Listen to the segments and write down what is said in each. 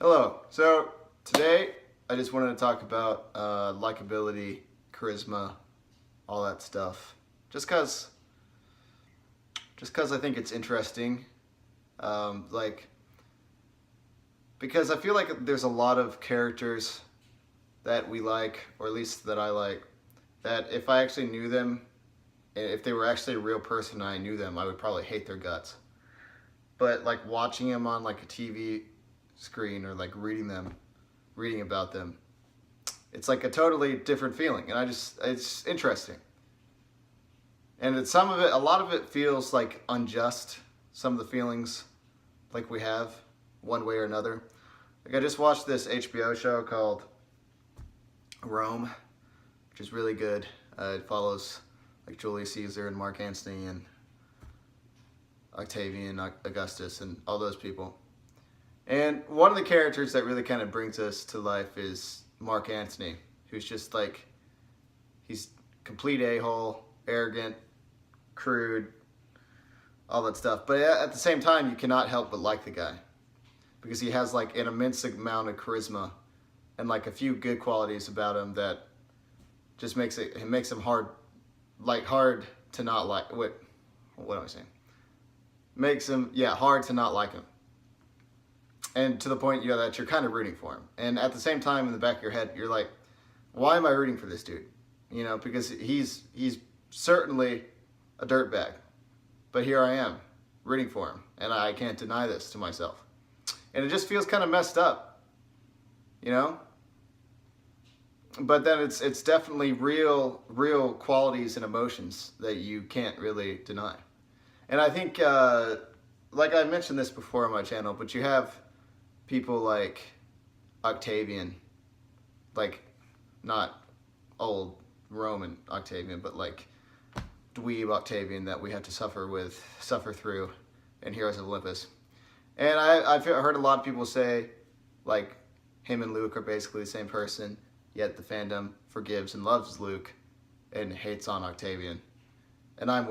Hello. So today I just wanted to talk about likability, charisma, all that stuff. Just cause I think it's interesting. Like because I feel like there's a lot of characters that we like, or at least that I like, that if I actually knew them, and if they were actually a real person and I knew them, I would probably hate their guts. But like watching them on like a TV screen or like reading about them, it's like a totally different feeling, and it's interesting. And a lot of it feels like unjust. Some of the feelings like we have, one way or another. Like I just watched this HBO show called Rome, which is really good. It follows like Julius Caesar and Mark Antony and Octavian, Augustus, and all those people. And one of the characters that really kind of brings us to life is Mark Antony, who's just like, he's complete a-hole, arrogant, crude, all that stuff. But at the same time, you cannot help but like the guy because he has like an immense amount of charisma and like a few good qualities about him that just makes him hard to not like. What am I saying? Makes him hard to not like him. And to the point that you're kind of rooting for him. And at the same time, in the back of your head, you're like, why am I rooting for this dude? You know, because he's certainly a dirtbag. But here I am, rooting for him. And I can't deny this to myself. And it just feels kind of messed up, you know? But then it's definitely real qualities and emotions that you can't really deny. And I think, like I mentioned this before on my channel, but you have people like Octavian, like not old Roman Octavian, but like dweeb Octavian that we have to suffer through in Heroes of Olympus. And I've heard a lot of people say like him and Luke are basically the same person, yet the fandom forgives and loves Luke and hates on Octavian. And I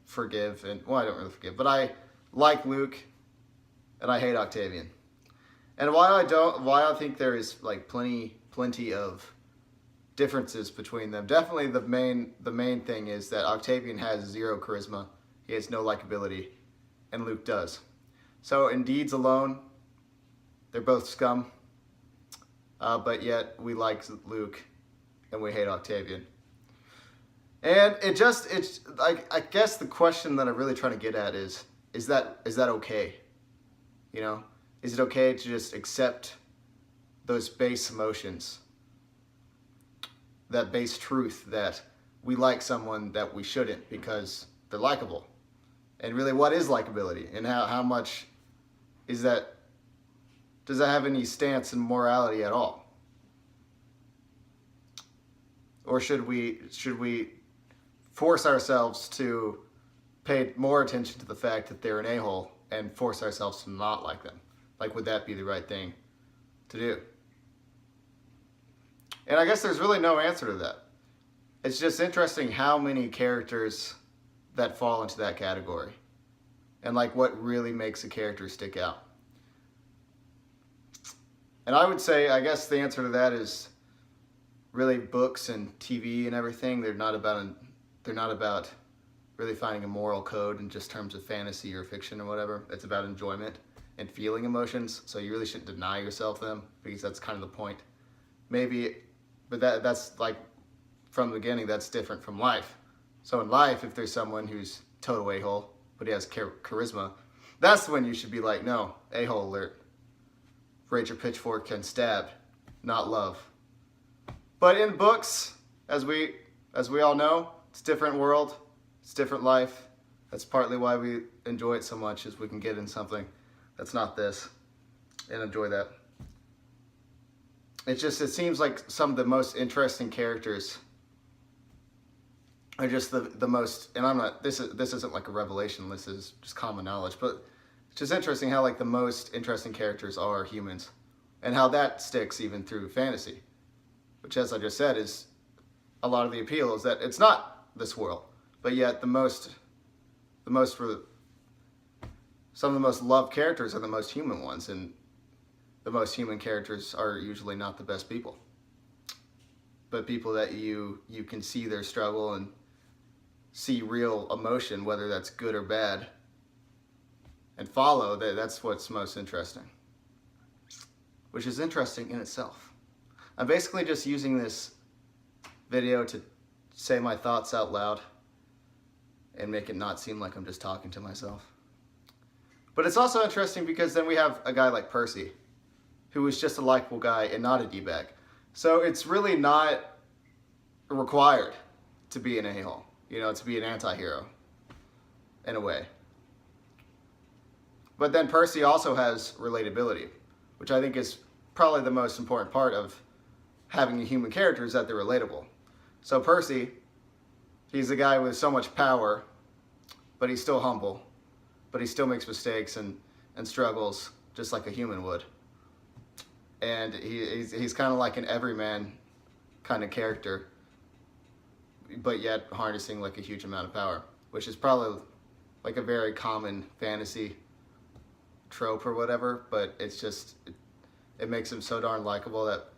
forgive, and well, I don't really forgive, but I like Luke and I hate Octavian. And why I think there is like plenty of differences between them. Definitely the main thing is that Octavian has zero charisma, he has no likability, and Luke does. So in deeds alone, they're both scum, but yet we like Luke and we hate Octavian. And it's like, I guess the question that I'm really trying to get at is that okay? You know, is it okay to just accept those base emotions, that base truth that we like someone that we shouldn't because they're likable? And really, what is likability, and how much is that? Does that have any stance in morality at all? Or should we force ourselves to pay more attention to the fact that they're an a-hole and force ourselves to not like them? Like, would that be the right thing to do? And I guess there's really no answer to that. It's just interesting how many characters that fall into that category and like what really makes a character stick out. And I would say, I guess the answer to that is really books and TV and everything. They're not about really finding a moral code in just terms of fantasy or fiction or whatever. It's about enjoyment and feeling emotions. So you really shouldn't deny yourself them, because that's kind of the point. Maybe, but that's like from the beginning, that's different from life. So in life, if there's someone who's total a-hole, but he has charisma, that's when you should be like, no, a-hole alert. Raise your pitchfork and stab, not love. But in books, as we all know, it's a different world, it's a different life. That's partly why we enjoy it so much, is we can get in something that's not this and enjoy that. It seems like some of the most interesting characters are just the most, and this isn't like a revelation, this is just common knowledge, but it's just interesting how like the most interesting characters are humans, and how that sticks even through fantasy, which, as I just said, is a lot of the appeal is that it's not this world, but yet some of the most loved characters are the most human ones, and the most human characters are usually not the best people. But people that you can see their struggle and see real emotion, whether that's good or bad, and follow, that's what's most interesting. Which is interesting in itself. I'm basically just using this video to say my thoughts out loud and make it not seem like I'm just talking to myself. But it's also interesting because then we have a guy like Percy, who is just a likable guy and not a D-bag. So it's really not required to be an a-hole, you know, to be an anti-hero, in a way. But then Percy also has relatability, which I think is probably the most important part of having a human character, is that they're relatable. So Percy, he's a guy with so much power, but he's still humble, but he still makes mistakes and struggles just like a human would. And he's kind of like an everyman kind of character, but yet harnessing like a huge amount of power, which is probably like a very common fantasy trope or whatever, but it's just, it makes him so darn likable that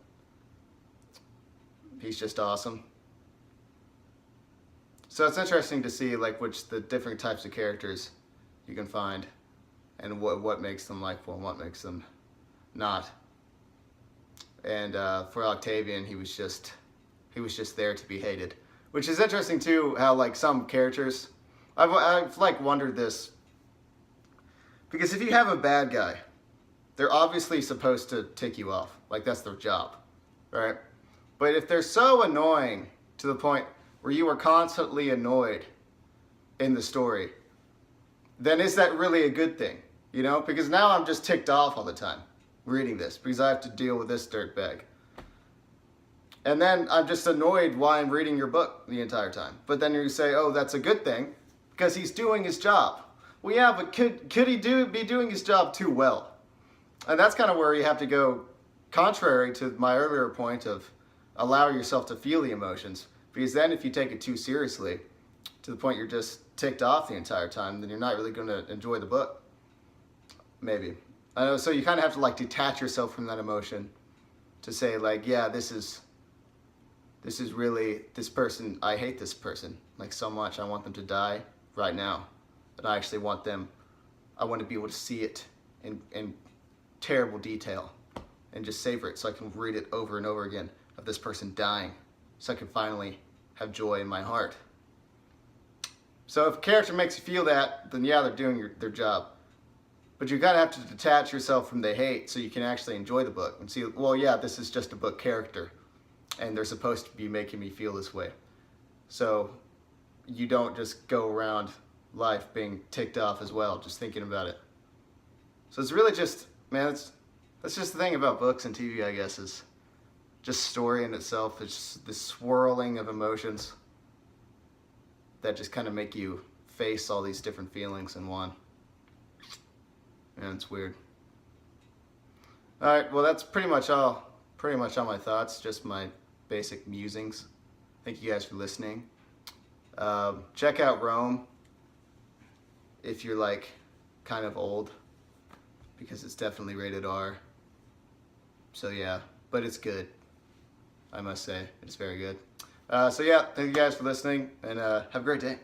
he's just awesome. So it's interesting to see like the different types of characters you can find and what makes them likable and what makes them not. And for Octavian, he was just there to be hated, which is interesting too, how like some characters, I've like wondered this, because if you have a bad guy, they're obviously supposed to tick you off, like that's their job, right? But if they're so annoying to the point where you are constantly annoyed in the story, then is that really a good thing? You know, because now I'm just ticked off all the time reading this because I have to deal with this dirtbag. And then I'm just annoyed while I'm reading your book the entire time. But then you say, oh, that's a good thing because he's doing his job. Well, yeah, but could he be doing his job too well? And that's kind of where you have to go contrary to my earlier point of allow yourself to feel the emotions. Because then if you take it too seriously, to the point you're just ticked off the entire time, then you're not really going to enjoy the book. Maybe. I know, so you kind of have to like detach yourself from that emotion to say like, yeah, this is really, this person, I hate this person like so much. I want them to die right now. And I actually want I want to be able to see it in terrible detail and just savor it so I can read it over and over again of this person dying so I can finally have joy in my heart. So if a character makes you feel that, then yeah, they're doing their job. But you gotta have to detach yourself from the hate so you can actually enjoy the book and see, well, yeah, this is just a book character and they're supposed to be making me feel this way. So you don't just go around life being ticked off as well, just thinking about it. So it's really just, man, that's just the thing about books and TV, I guess, is just story in itself. It's just this swirling of emotions that just kind of make you face all these different feelings in one. And it's weird. All right, well, that's pretty much all my thoughts, just my basic musings. Thank you guys for listening. Check out Rome if you're like kind of old, because it's definitely rated R. So yeah, but it's good, I must say. It's very good. So yeah, thank you guys for listening, and have a great day.